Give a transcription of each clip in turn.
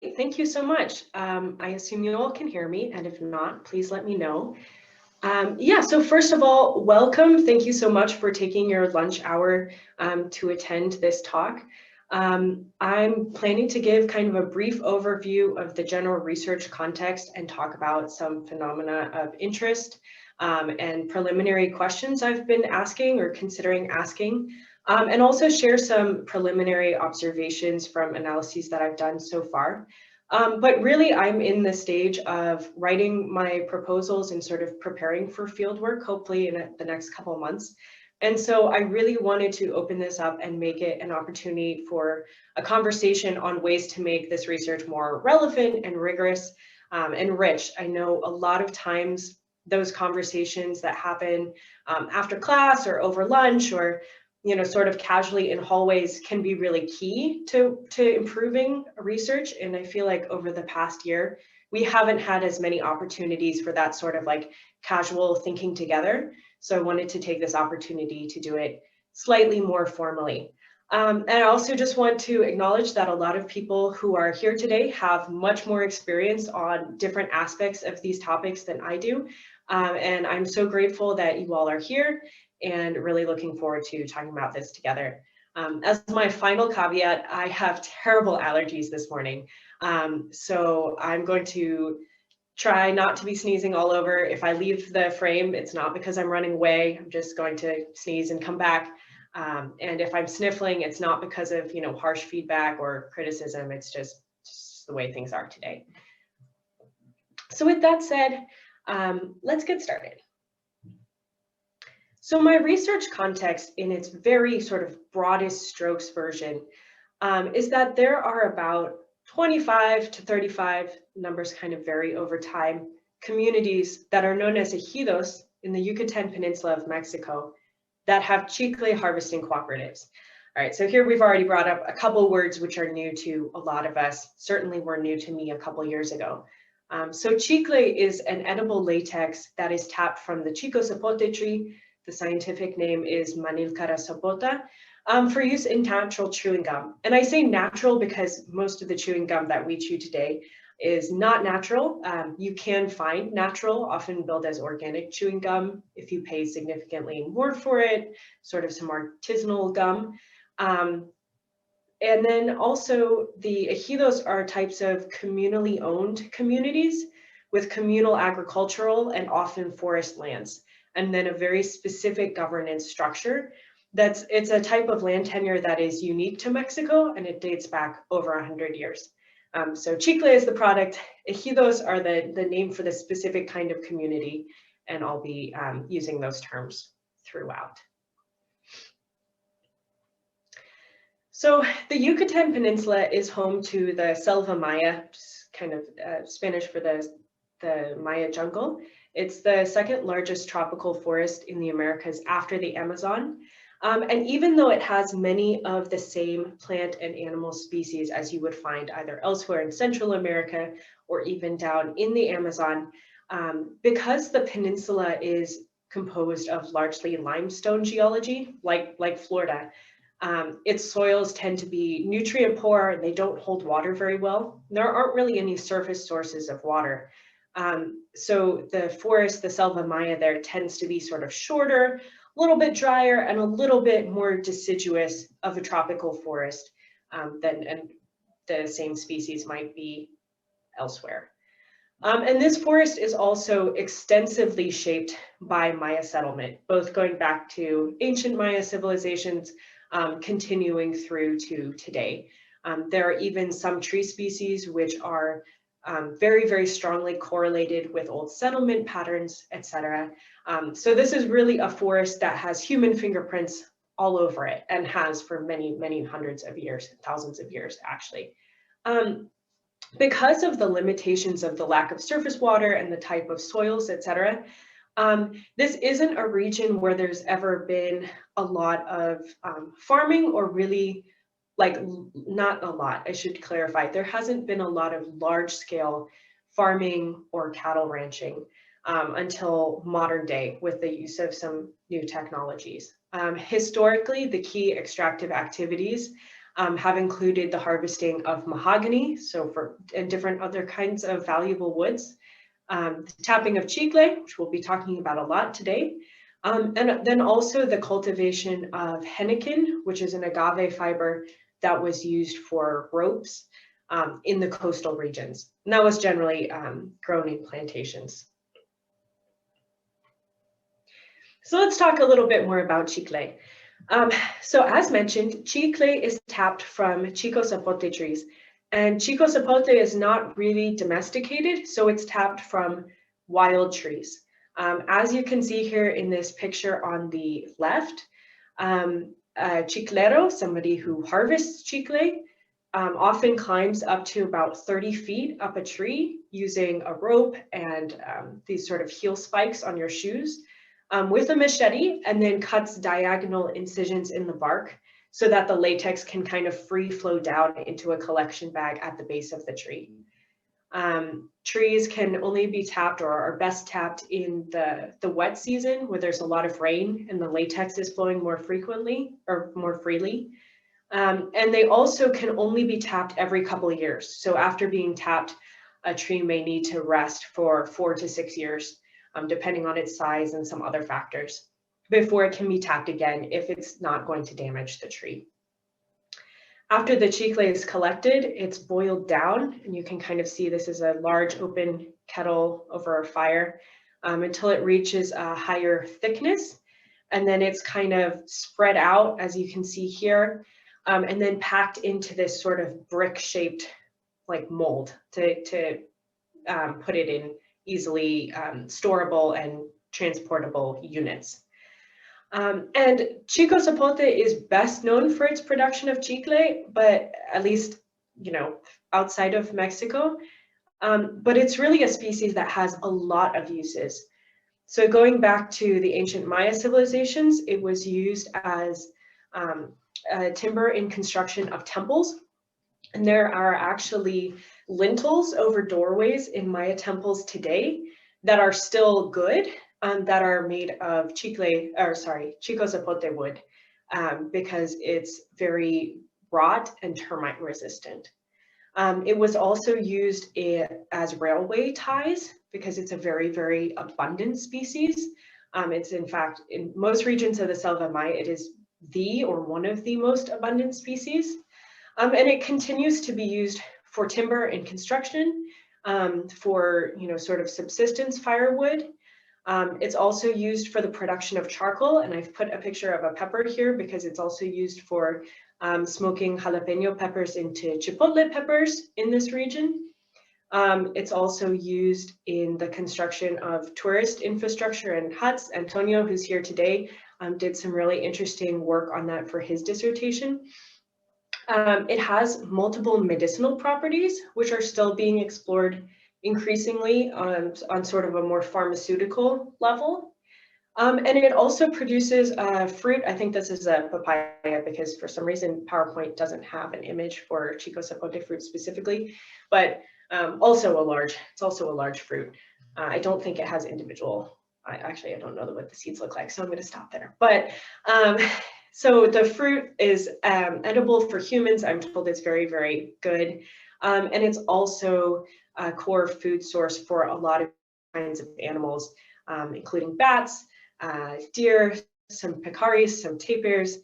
Thank you so much. I assume you all can hear me, and if not, please let me know. Yeah, so first of all, welcome. Thank you so much for taking your lunch hour to attend this talk. I'm planning to give kind of a brief overview of the general research context and talk about some phenomena of interest and preliminary questions I've been asking or considering asking, and also share some preliminary observations from analyses that I've done so far. But really, I'm in the stage of writing my proposals and sort of preparing for fieldwork, hopefully in the next couple of months. And so I really wanted to open this up and make it an opportunity for a conversation on ways to make this research more relevant and rigorous and rich. I know a lot of times those conversations that happen after class or over lunch or sort of casually in hallways can be really key to improving research. And I feel like over the past year, we haven't had as many opportunities for that sort of like casual thinking together. So I wanted to take this opportunity to do it slightly more formally. And I also just want to acknowledge that a lot of people who are here today have much more experience on different aspects of these topics than I do. And I'm so grateful that you all are here and really looking forward to talking about this together. As my final caveat, I have terrible allergies this morning. So I'm going to try not to be sneezing all over. If I leave the frame, it's not because I'm running away. I'm just going to sneeze and come back. And if I'm sniffling, it's not because of harsh feedback or criticism. It's just the way things are today. So with that said, let's get started. So my research context in its very sort of broadest strokes version is that there are about 25 to 35, numbers kind of vary over time, communities that are known as ejidos in the Yucatan Peninsula of Mexico that have chicle harvesting cooperatives. All right, so here we've already brought up a couple words which are new to a lot of us, certainly were new to me a couple years ago. So chicle is an edible latex that is tapped from the chico zapote tree. The scientific name is Manilcara sapota, for use in natural chewing gum. And I say natural because most of the chewing gum that we chew today is not natural. You can find natural, often billed as organic chewing gum if you pay significantly more for it, sort of some artisanal gum. And then also the ejidos are types of communally owned communities with communal agricultural and often forest lands, and then a very specific governance structure. It's a type of land tenure that is unique to Mexico, and it dates back over 100 years. So chicle is the product, ejidos are the name for the specific kind of community, and I'll be using those terms throughout. So the Yucatan Peninsula is home to the Selva Maya, kind of Spanish for the Maya jungle. It's the second largest tropical forest in the Americas after the Amazon. And even though it has many of the same plant and animal species as you would find either elsewhere in Central America or even down in the Amazon, because the peninsula is composed of largely limestone geology, like Florida, its soils tend to be nutrient poor and they don't hold water very well. There aren't really any surface sources of water. So the forest, the Selva Maya there tends to be sort of shorter, a little bit drier and a little bit more deciduous of a tropical forest than the same species might be elsewhere. And this forest is also extensively shaped by Maya settlement, both going back to ancient Maya civilizations, continuing through to today. There are even some tree species which are very, very strongly correlated with old settlement patterns, etc. So this is really a forest that has human fingerprints all over it and has for many, many hundreds of years, thousands of years, actually. Because of the limitations of the lack of surface water and the type of soils, etc., this isn't a region where there's ever been a lot of farming, or really, like, not a lot, I should clarify. There hasn't been a lot of large-scale farming or cattle ranching until modern day with the use of some new technologies. Historically, the key extractive activities have included the harvesting of mahogany, and different other kinds of valuable woods, the tapping of chicle, which we'll be talking about a lot today, and then also the cultivation of henequen, which is an agave fiber that was used for ropes in the coastal regions. And that was generally grown in plantations. So let's talk a little bit more about chicle. So as mentioned, chicle is tapped from chico zapote trees. And chico zapote is not really domesticated, so it's tapped from wild trees. As you can see here in this picture on the left, a chiclero, somebody who harvests chicle, often climbs up to about 30 feet up a tree using a rope and these sort of heel spikes on your shoes with a machete, and then cuts diagonal incisions in the bark so that the latex can kind of free flow down into a collection bag at the base of the tree. Trees can only be tapped or are best tapped in the wet season where there's a lot of rain and the latex is flowing more frequently or more freely. And they also can only be tapped every couple of years. So after being tapped, a tree may need to rest for 4 to 6 years, depending on its size and some other factors, before it can be tapped again if it's not going to damage the tree. After the chicle is collected, it's boiled down, and you can kind of see this is a large open kettle over a fire until it reaches a higher thickness. And then it's kind of spread out, as you can see here, and then packed into this sort of brick-shaped like mold to put it in easily storable and transportable units. And Chico Zapote is best known for its production of chicle, but at least, you know, outside of Mexico. But it's really a species that has a lot of uses. So going back to the ancient Maya civilizations, it was used as timber in construction of temples. And there are actually lintels over doorways in Maya temples today that are still good, that are made of chico zapote wood, because it's very rot and termite resistant. It was also used as railway ties because it's a very, very abundant species. It's in fact, in most regions of the Selva Maya, it is the or one of the most abundant species. And it continues to be used for timber and construction, for, you know, sort of subsistence firewood. It's also used for the production of charcoal, and I've put a picture of a pepper here because it's also used for smoking jalapeno peppers into chipotle peppers in this region. It's also used in the construction of tourist infrastructure and huts. Antonio, who's here today, did some really interesting work on that for his dissertation. It has multiple medicinal properties, which are still being explored increasingly on sort of a more pharmaceutical level. And it also produces fruit. I think this is a papaya because for some reason PowerPoint doesn't have an image for Chico Zapote fruit specifically, but it's also a large fruit. I don't think it has individual, I don't know what the seeds look like, so I'm going to stop there. But so the fruit is edible for humans. I'm told it's very, very good. And it's also a core food source for a lot of kinds of animals, including bats, deer, some pecaries, some tapirs,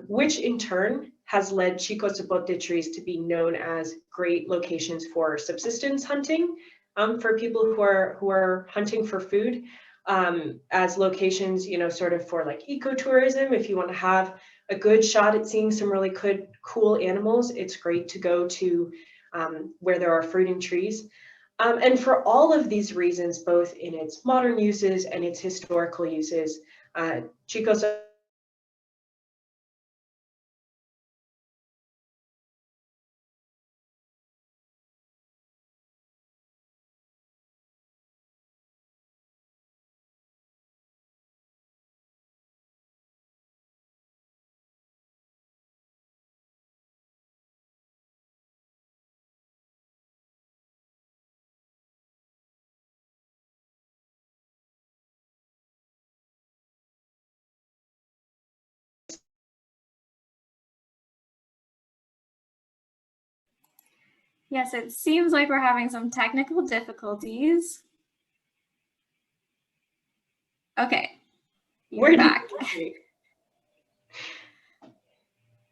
which in turn has led Chico Zapote trees to be known as great locations for subsistence hunting, for people who are hunting for food, as locations, you know, sort of for like ecotourism. If you want to have a good shot at seeing some really good, cool animals, it's great to go to where there are fruiting trees. And for all of these reasons, both in its modern uses and its historical uses, Chico Yes, it seems like we're having some technical difficulties. Okay, you're back.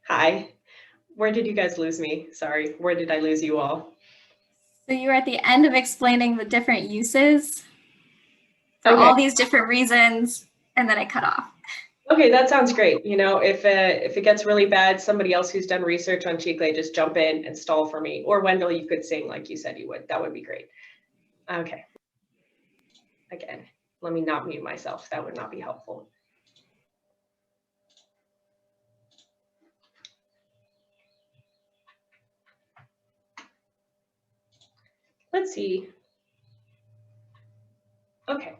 Hi, where did you guys lose me? Sorry, where did I lose you all? So you were at the end of explaining the different uses for Okay. all these different reasons, and then I cut off. Okay, that sounds great. You know, if it gets really bad, somebody else who's done research on Chiclet, just jump in and stall for me. Or Wendell, you could sing like you said you would. That would be great. Okay. Again, let me not mute myself. That would not be helpful. Let's see. Okay.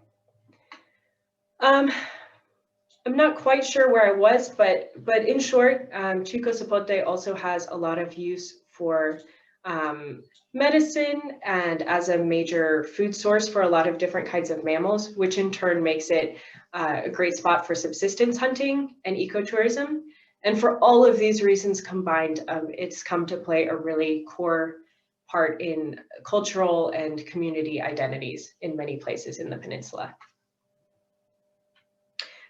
I'm not quite sure where I was, but in short, Chico Zapote also has a lot of use for medicine and as a major food source for a lot of different kinds of mammals, which in turn makes it a great spot for subsistence hunting and ecotourism. And for all of these reasons combined, it's come to play a really core part in cultural and community identities in many places in the peninsula.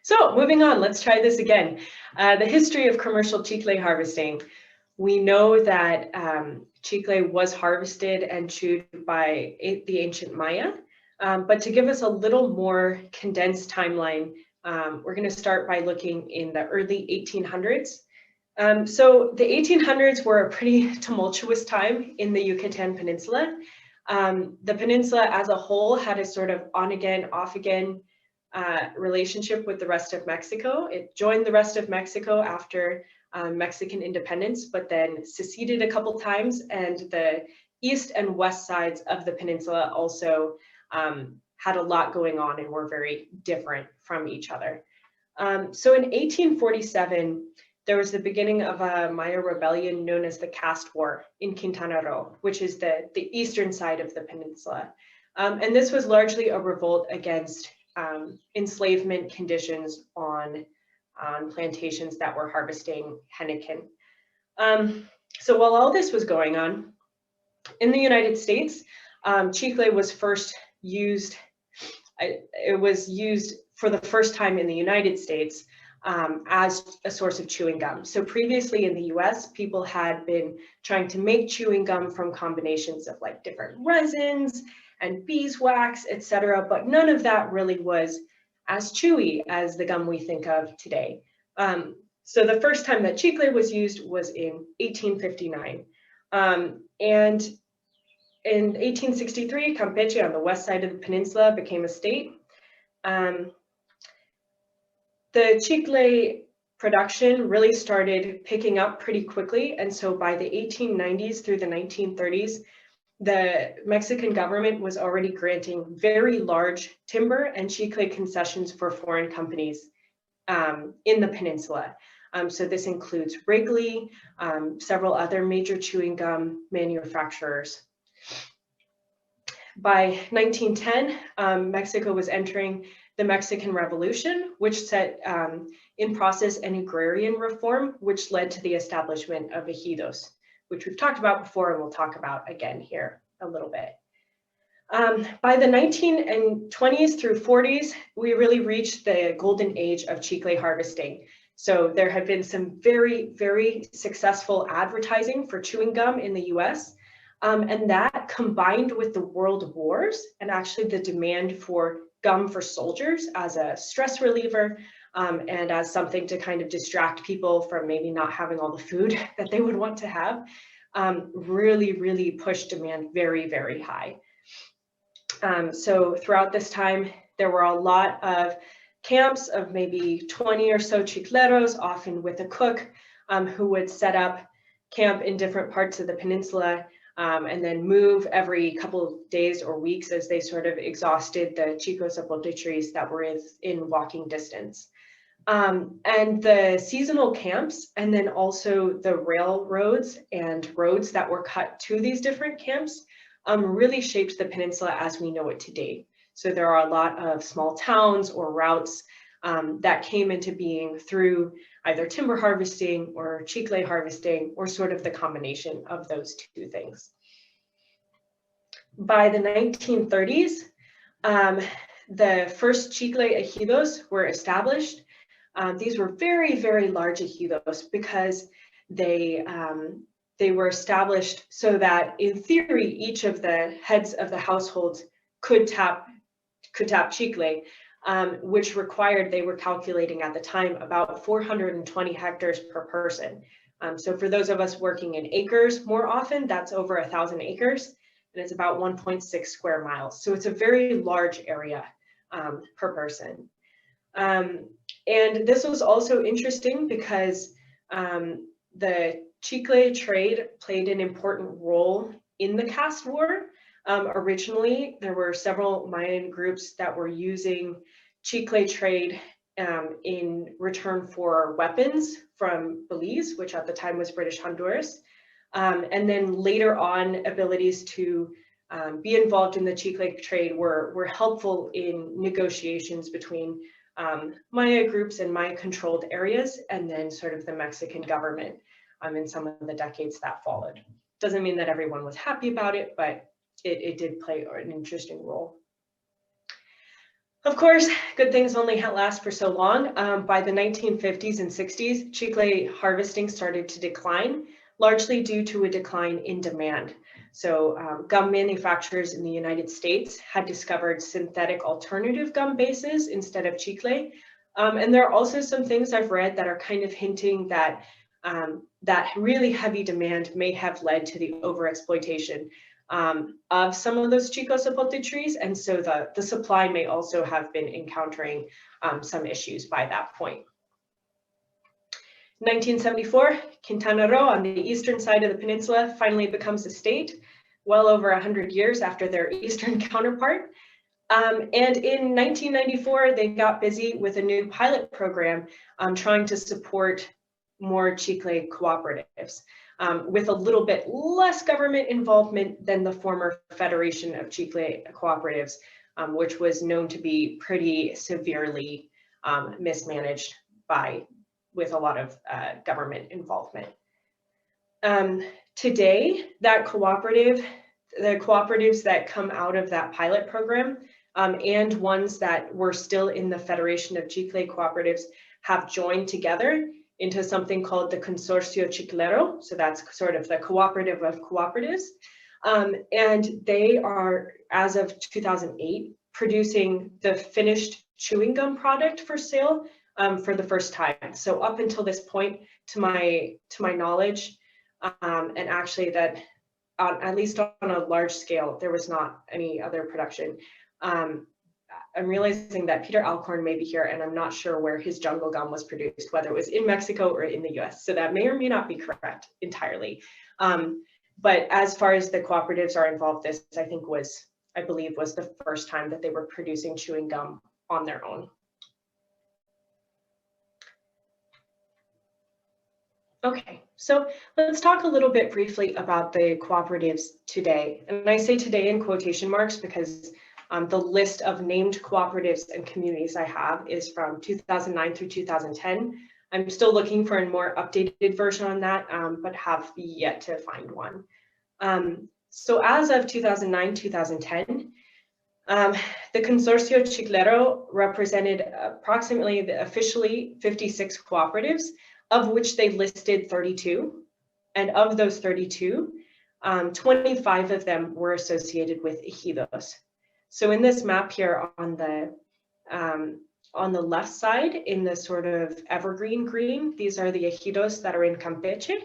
So moving on, let's try this again. The history of commercial chicle harvesting. We know that chicle was harvested and chewed by the ancient Maya, but to give us a little more condensed timeline, we're going to start by looking in the early 1800s. So the 1800s were a pretty tumultuous time in the Yucatan Peninsula. The peninsula as a whole had a sort of on-again, off-again relationship with the rest of Mexico. It joined the rest of Mexico after Mexican independence, but then seceded a couple times, and the east and west sides of the peninsula also had a lot going on and were very different from each other. So in 1847, there was the beginning of a Maya rebellion known as the Caste War in Quintana Roo, which is the eastern side of the peninsula. And this was largely a revolt against enslavement conditions on plantations that were harvesting henequen. So while all this was going on, in the United States, chicle was first used, it was used for the first time in the United States as a source of chewing gum. So previously in the US, people had been trying to make chewing gum from combinations of like different resins and beeswax, etc., but none of that really was as chewy as the gum we think of today. So the first time that chicle was used was in 1859. And in 1863, Campeche on the west side of the peninsula became a state. The chicle production really started picking up pretty quickly, and so by the 1890s through the 1930s, the Mexican government was already granting very large timber and chicle concessions for foreign companies in the peninsula. So this includes Wrigley, several other major chewing gum manufacturers. By 1910, Mexico was entering the Mexican Revolution, which set in process an agrarian reform, which led to the establishment of ejidos, which we've talked about before and we'll talk about again here a little bit. By the 1920s through 40s, we really reached the golden age of chicle harvesting. So there had been some very, very successful advertising for chewing gum in the US. And that combined with the world wars and actually the demand for gum for soldiers as a stress reliever and as something to kind of distract people from maybe not having all the food that they would want to have, really, really pushed demand very, very high. So throughout this time, there were a lot of camps of maybe 20 or so chicleros, often with a cook, who would set up camp in different parts of the peninsula and then move every couple of days or weeks as they sort of exhausted the Chico Zapote trees that were in walking distance. And the seasonal camps, and then also the railroads and roads that were cut to these different camps, really shaped the peninsula as we know it today. So there are a lot of small towns or routes that came into being through either timber harvesting or chicle harvesting, or sort of the combination of those two things. by the 1930s, the first chicle ejidos were established. These were very, very large ejidos because they were established so that, in theory, each of the heads of the households could tap chicle, which required, they were calculating at the time, about 420 hectares per person. So for those of us working in acres more often, that's over 1,000 acres, and it's about 1.6 square miles. So it's a very large area per person. And this was also interesting because the chicle trade played an important role in the caste war. Originally, there were several Mayan groups that were using chicle trade in return for weapons from Belize, which at the time was British Honduras. And then later on, abilities to be involved in the chicle trade were helpful in negotiations between Maya groups and Maya controlled areas, and then sort of the Mexican government in some of the decades that followed. Doesn't mean that everyone was happy about it, but it did play an interesting role. Of course, good things only last for so long. By the 1950s and 60s, chicle harvesting started to decline, largely due to a decline in demand. So gum manufacturers in the United States had discovered synthetic alternative gum bases instead of chicle. And there are also some things I've read that are kind of hinting that that really heavy demand may have led to the overexploitation of some of those chico zapote trees, and so the supply may also have been encountering some issues by that point. 1974, Quintana Roo on the eastern side of the peninsula finally becomes a state, well over 100 years after their eastern counterpart. And in 1994, they got busy with a new pilot program trying to support more chicle cooperatives. With a little bit less government involvement than the former Federation of Chicle Cooperatives, which was known to be pretty severely mismanaged with a lot of government involvement. Today, the cooperatives that come out of that pilot program and ones that were still in the Federation of Chicle Cooperatives have joined together into something called the Consorcio Chiclero. So that's sort of the cooperative of cooperatives. And they are, as of 2008, producing the finished chewing gum product for sale for the first time. So up until this point, to my knowledge, and actually that at least on a large scale, there was not any other production. I'm realizing that Peter Alcorn may be here, and I'm not sure where his jungle gum was produced, whether it was in Mexico or in the US. So that may or may not be correct entirely. But as far as the cooperatives are involved, this I believe was the first time that they were producing chewing gum on their own. Okay, so let's talk a little bit briefly about the cooperatives today. And I say today in quotation marks because the list of named cooperatives and communities I have is from 2009 through 2010. I'm still looking for a more updated version on that, but have yet to find one. So as of 2009-2010, the Consorcio Chiclero represented approximately officially 56 cooperatives, of which they listed 32. And of those 32, 25 of them were associated with ejidos. So in this map here on the left side, in the sort of evergreen green, these are the ejidos that are in Campeche.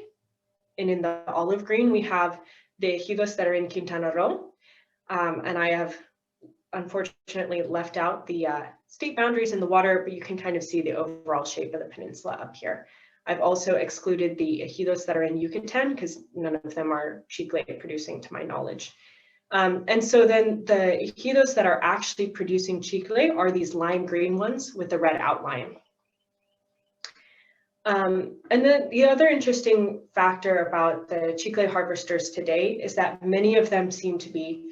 And in the olive green, we have the ejidos that are in Quintana Roo. And I have unfortunately left out the state boundaries in the water, but you can kind of see the overall shape of the peninsula up here. I've also excluded the ejidos that are in Yucatan because none of them are chicle producing to my knowledge. And so then the ejidos that are actually producing chicle are these lime green ones with the red outline. And then the other interesting factor about the chicle harvesters today is that many of them seem to be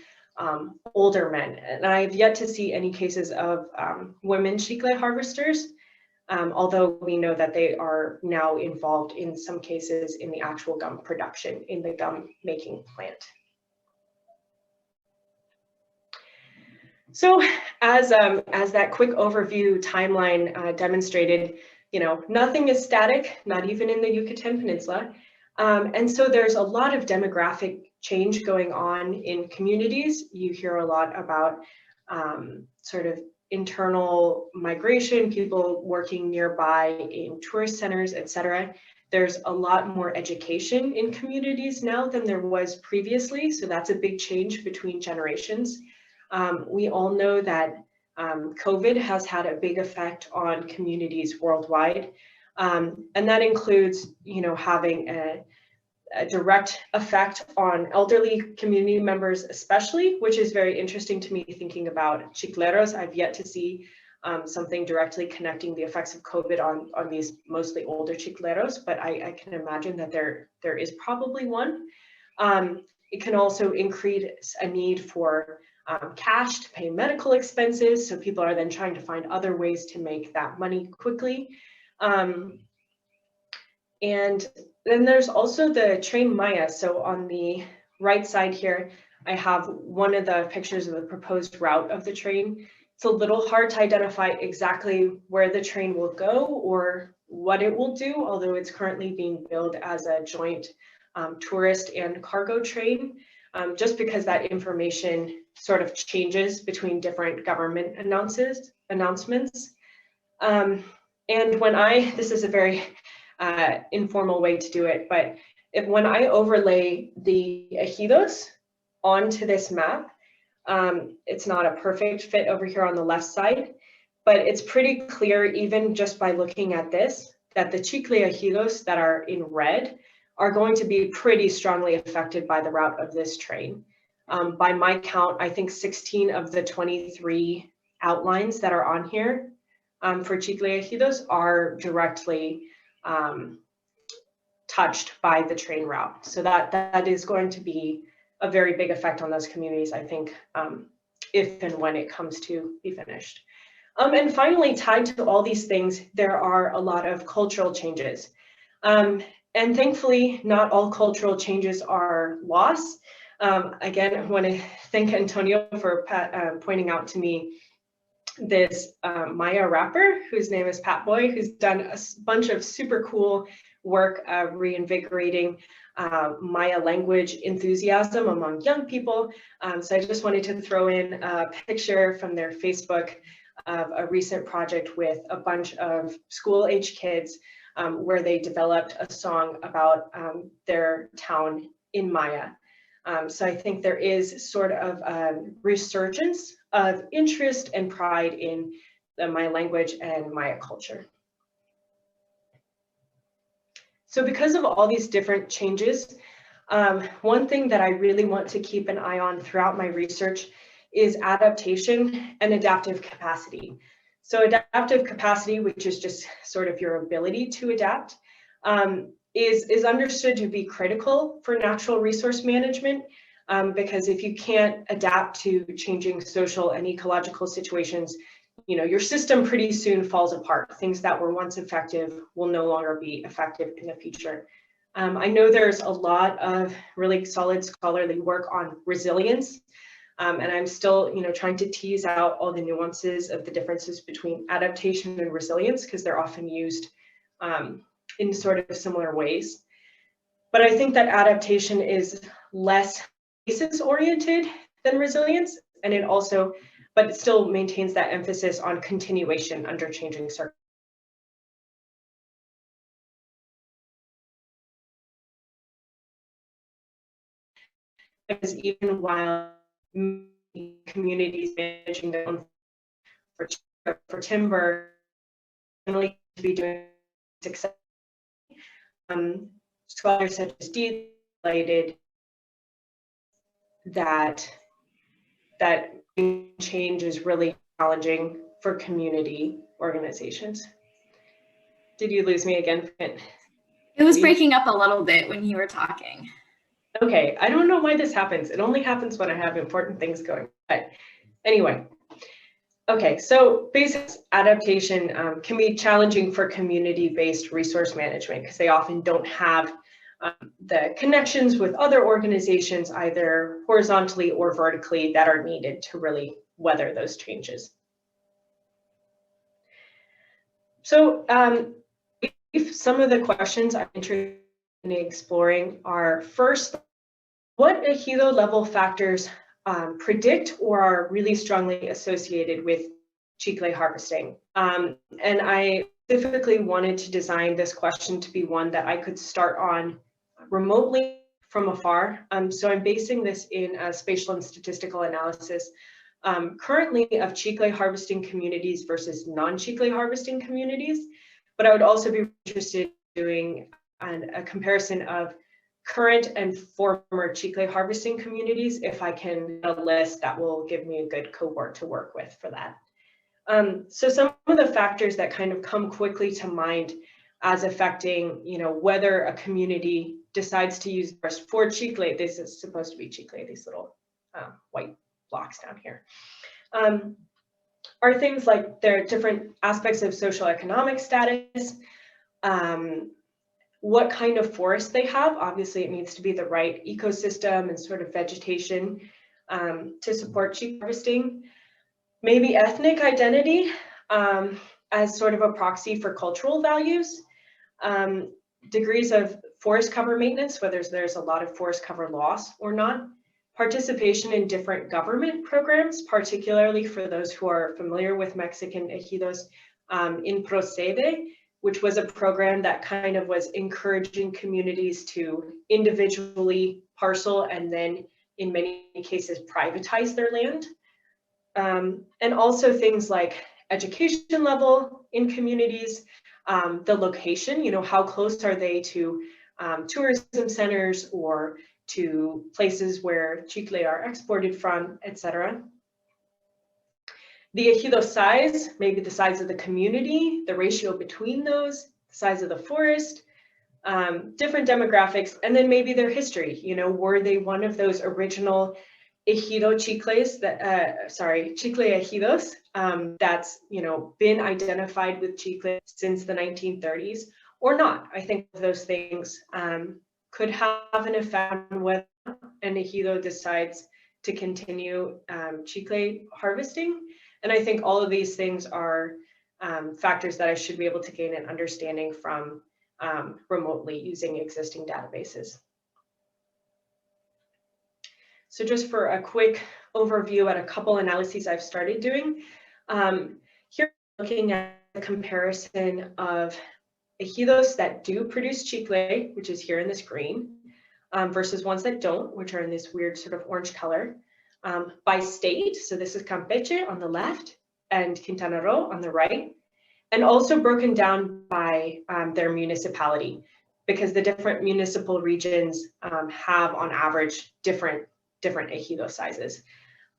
older men. And I've yet to see any cases of women chicle harvesters, although we know that they are now involved in some cases in the actual gum production in the gum making plant. So as that quick overview timeline demonstrated, nothing is static, not even in the Yucatan Peninsula. And so there's a lot of demographic change going on in communities. You hear a lot about sort of internal migration, people working nearby in tourist centers, et cetera. There's a lot more education in communities now than there was previously. So that's a big change between generations. We all know that COVID has had a big effect on communities worldwide. And that includes, having a direct effect on elderly community members especially, which is very interesting to me thinking about chicleros. I've yet to see something directly connecting the effects of COVID on these mostly older chicleros, but I can imagine that there is probably one. It can also increase a need for cash to pay medical expenses, so people are then trying to find other ways to make that money quickly. And then there's also the train Maya. So on the right side here, I have one of the pictures of the proposed route of the train. It's a little hard to identify exactly where the train will go or what it will do, although it's currently being billed as a joint tourist and cargo train, just because that information sort of changes between different government announcements. And this is a very informal way to do it, but when I overlay the ejidos onto this map, it's not a perfect fit over here on the left side, but it's pretty clear even just by looking at this, that the chicle ejidos that are in red are going to be pretty strongly affected by the route of this train. By my count, I think 16 of the 23 outlines that are on here for chicle ejidos are directly touched by the train route. So that is going to be a very big effect on those communities, I think, if and when it comes to be finished. And finally, tied to all these things, there are a lot of cultural changes. And thankfully, not all cultural changes are lost. Again, I want to thank Antonio for pointing out to me this Maya rapper whose name is Pat Boy, who's done a bunch of super cool work reinvigorating Maya language enthusiasm among young people. So I just wanted to throw in a picture from their Facebook of a recent project with a bunch of school-age kids where they developed a song about their town in Maya. So I think there is sort of a resurgence of interest and pride in the Maya language and Maya culture. So because of all these different changes, one thing that I really want to keep an eye on throughout my research is adaptation and adaptive capacity. So adaptive capacity, which is just sort of your ability to adapt, is understood to be critical for natural resource management, because if you can't adapt to changing social and ecological situations, your system pretty soon falls apart. Things that were once effective will no longer be effective in the future. I know there's a lot of really solid scholarly work on resilience, and I'm still trying to tease out all the nuances of the differences between adaptation and resilience, because they're often used in sort of similar ways. But I think that adaptation is less basis oriented than resilience, and but it still maintains that emphasis on continuation under changing circumstances. Because even while communities managing their own for timber, to be doing success, scholars such as Dee highlighted that change is really challenging for community organizations. Did you lose me again? It was breaking up a little bit when you were talking. Okay, I don't know why this happens. It only happens when I have important things going. But anyway, okay, so basic adaptation can be challenging for community-based resource management because they often don't have the connections with other organizations, either horizontally or vertically, that are needed to really weather those changes. So some of the questions I'm interested in exploring are, first, what ejido level factors predict or are really strongly associated with chicle harvesting? And I specifically wanted to design this question to be one that I could start on remotely from afar. So I'm basing this in a spatial and statistical analysis currently of chicle harvesting communities versus non-chicle harvesting communities. But I would also be interested in doing a comparison of current and former chicle harvesting communities if I can get a list that will give me a good cohort to work with for that. So some of the factors that kind of come quickly to mind as affecting, whether a community decides to use forest for chicle, this is supposed to be chicle, these little white blocks down here, are things like their different aspects of social economic status, what kind of forest they have. Obviously, it needs to be the right ecosystem and sort of vegetation to support chicle harvesting. Maybe ethnic identity as sort of a proxy for cultural values. Degrees of forest cover maintenance, whether there's a lot of forest cover loss or not. Participation in different government programs, particularly for those who are familiar with Mexican ejidos, in Procede, which was a program that kind of was encouraging communities to individually parcel and then in many cases privatize their land. And also things like education level in communities, the location, how close are they to tourism centers or to places where chicle are exported from, etc. The ejido size, maybe the size of the community, the ratio between those, the size of the forest, different demographics, and then maybe their history. Were they one of those original ejido chicles that, chicle ejidos that's, been identified with chicle since the 1930s or not? I think those things could have an effect on whether an ejido decides to continue chicle harvesting. And I think all of these things are factors that I should be able to gain an understanding from remotely using existing databases. So just for a quick overview at a couple analyses I've started doing, here looking at a comparison of ejidos that do produce chicle, which is here in this green, versus ones that don't, which are in this weird sort of orange color, by state. So this is Campeche on the left and Quintana Roo on the right, and also broken down by their municipality, because the different municipal regions have on average different ejido sizes.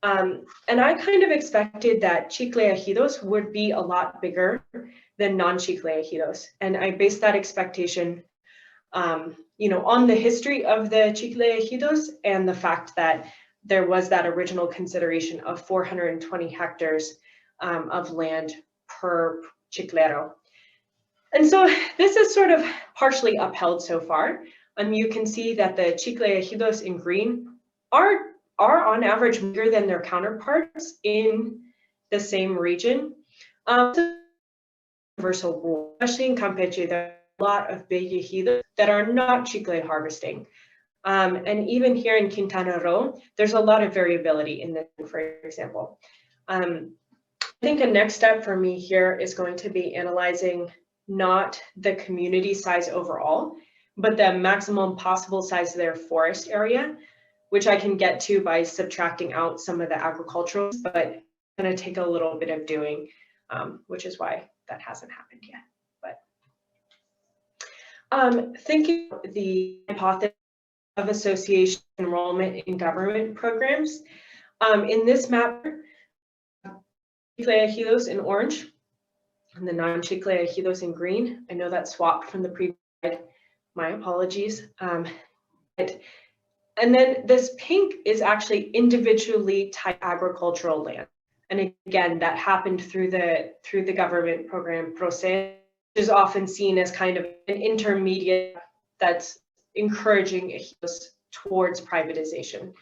And I kind of expected that chicle ejidos would be a lot bigger than non-chicle ejidos. And I based that expectation on the history of the chicle ejidos and the fact that there was that original consideration of 420 hectares of land per chiclero. And so this is sort of partially upheld so far. You can see that the chicle ejidos in green are on average bigger than their counterparts in the same region. Universal rule, especially in Campeche, there are a lot of big ejidos that are not chicle harvesting. And even here in Quintana Roo, there's a lot of variability in this, for example. I think a next step for me here is going to be analyzing not the community size overall, but the maximum possible size of their forest area, which I can get to by subtracting out some of the agricultural, but it's going to take a little bit of doing, which is why that hasn't happened yet. But thinking the hypothesis of association enrollment in government programs, in this map, chicle ejidos in orange and the non-chicle ejidos in green. I know that swapped from the previous slide, my apologies. And then this pink is actually individually typed agricultural land. And again, that happened through the government program Procede, which is often seen as kind of an intermediate that's encouraging ejidos towards privatization.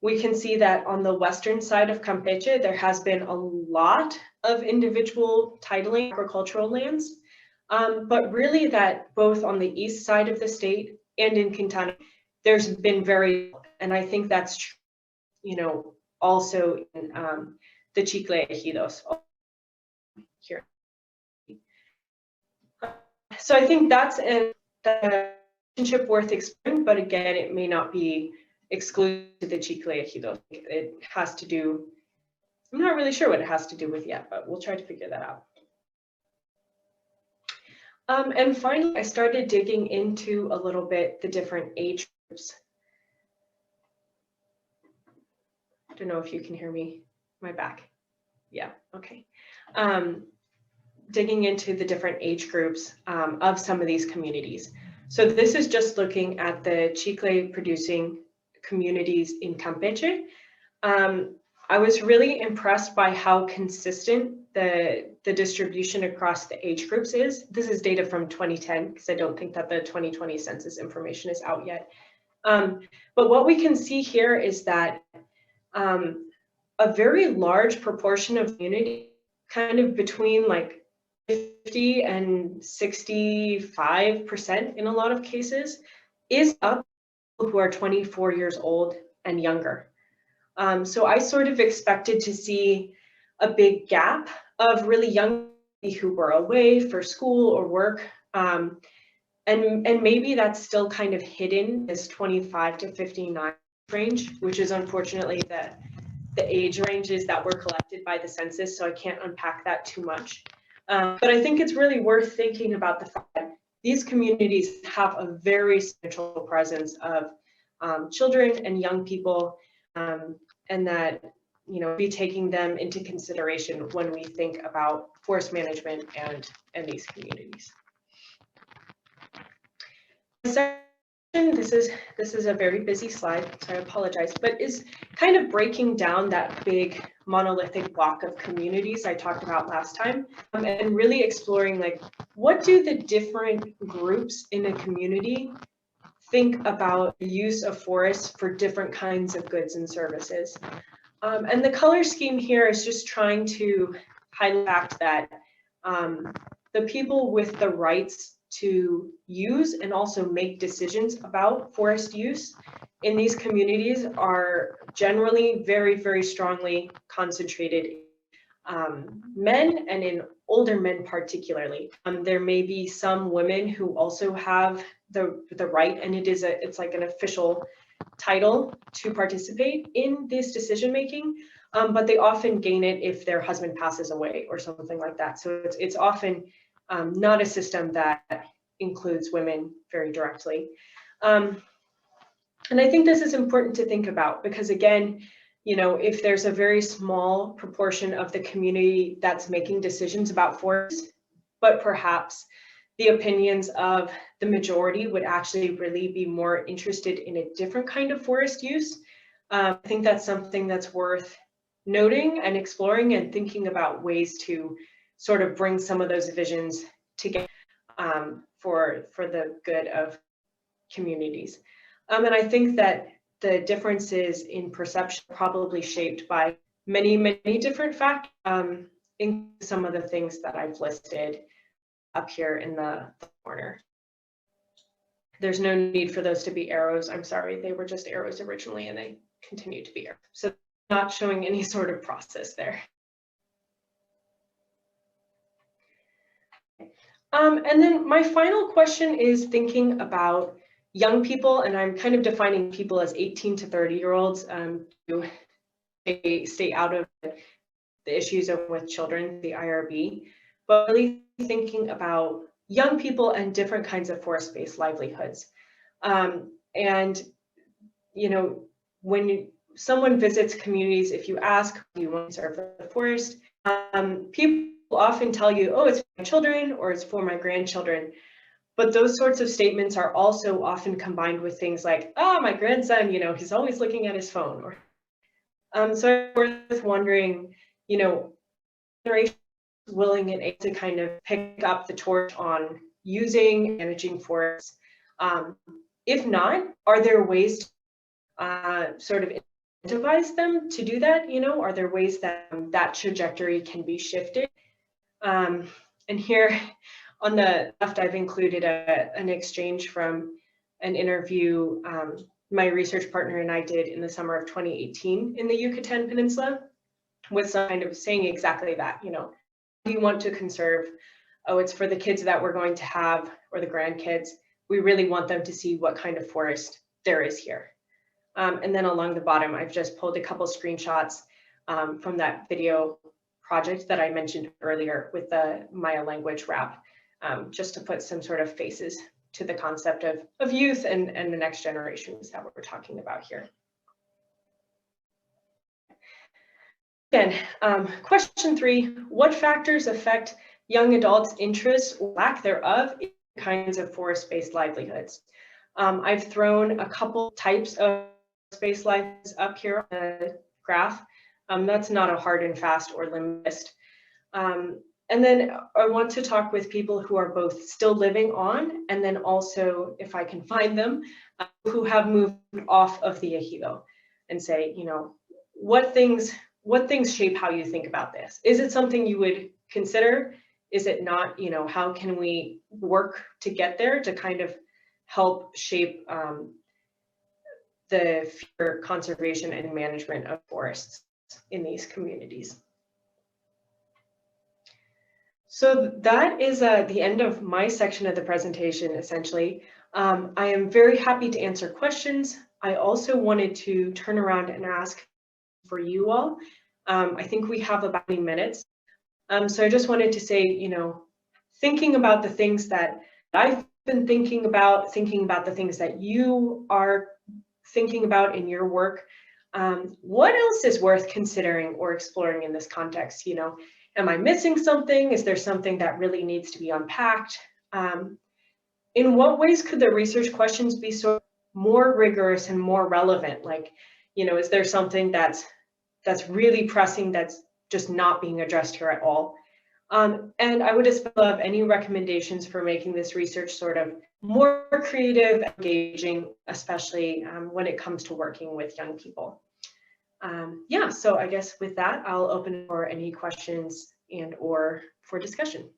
we can see that on the western side of Campeche, there has been a lot of individual titling agricultural lands, but really that both on the east side of the state and in Quintana, there's been very, and I think that's true, you know, also in the Chicle ejidos here. So I think that's a relationship worth exploring, but again, it may not be exclusive to the Chicle ejidos. It has to do, I'm not really sure what it has to do with yet, but we'll try to figure that out. And finally, I started digging into a little bit the different age groups. I don't know if you can hear me. Am I back? Yeah, okay. Digging into the different age groups of some of these communities. So this is just looking at the chicle producing communities in Campeche. I was really impressed by how consistent the distribution across the age groups is. This is data from 2010, because I don't think that the 2020 census information is out yet. But what we can see here is that a very large proportion of community, kind of between like 50 and 65% in a lot of cases, is up to people who are 24 years old and younger. So I sort of expected to see a big gap of really young people who were away for school or work. And maybe that's still kind of hidden, this 25 to 59 range, which is unfortunately the age ranges that were collected by the census, so I can't unpack that too much. But I think it's really worth thinking about the fact that these communities have a very central presence of children and young people, and that, you know, be taking them into consideration when we think about forest management and these communities. This is a very busy slide, so I apologize, but is kind of breaking down that big monolithic block of communities I talked about last time, and really exploring, like, what do the different groups in a community think about the use of forests for different kinds of goods and services. And the color scheme here is just trying to highlight the fact that the people with the rights to use and also make decisions about forest use in these communities are generally very, very strongly concentrated men, and in older men particularly. There may be some women who also have the right, and it's like an official title to participate in this decision making, but they often gain it if their husband passes away or something like that. So it's often not a system that includes women very directly. And I think this is important to think about because, again, you know, if there's a very small proportion of the community that's making decisions about forests, but perhaps the opinions of the majority would actually really be more interested in a different kind of forest use, I think that's something that's worth noting and exploring and thinking about ways to sort of bring some of those visions together for the good of communities. And I think that the differences in perception are probably shaped by many, many different factors, including some of the things that I've listed up here in the corner. There's no need for those to be arrows. I'm sorry, they were just arrows originally and they continue to be arrows. So not showing any sort of process there. And then my final question is thinking about young people, and I'm kind of defining people as 18 to 30-year-olds to stay out of the issues with children, the IRB, but really thinking about young people and different kinds of forest-based livelihoods. And, you know, when someone visits communities, if you ask, do you want to serve the forest? People often tell you, oh, it's for my children or it's for my grandchildren. But those sorts of statements are also often combined with things like, oh, my grandson, you know, he's always looking at his phone. Or, so it's worth wondering, you know, generation willing and able to kind of pick up the torch on using and managing forests. If not, are there ways to sort of incentivize them to do that? You know, are there ways that that trajectory can be shifted? And here on the left, I've included an exchange from an interview my research partner and I did in the summer of 2018 in the Yucatan Peninsula, with some kind of saying exactly that, you know, do you want to conserve? Oh, it's for the kids that we're going to have, or the grandkids. We really want them to see what kind of forest there is here. And then along the bottom, I've just pulled a couple screenshots from that video project that I mentioned earlier with the Maya language wrap, just to put some sort of faces to the concept of youth and the next generations that we're talking about here. Again, question 3, what factors affect young adults' interests or lack thereof in kinds of forest-based livelihoods? I've thrown a couple types of forest-based livelihoods up here on the graph. That's not a hard and fast or limited list. And then I want to talk with people who are both still living on, and then also, if I can find them, who have moved off of the ejido, and say, you know, what things shape how you think about this? Is it something you would consider? Is it not? You know, how can we work to get there to kind of help shape the future conservation and management of forests in these communities? So that is the end of my section of the presentation, essentially. I am very happy to answer questions. I also wanted to turn around and ask for you all. I think we have about 20 minutes. So I just wanted to say, you know, thinking about the things that I've been thinking about the things that you are thinking about in your work, what else is worth considering or exploring in this context? You know, am I missing something? Is there something that really needs to be unpacked? In what ways could the research questions be sort of more rigorous and more relevant? Like, you know, is there something that's really pressing that's just not being addressed here at all? And I would just love any recommendations for making this research sort of more creative, engaging, especially when it comes to working with young people. Yeah, so I guess with that, I'll open for any questions and or for discussion.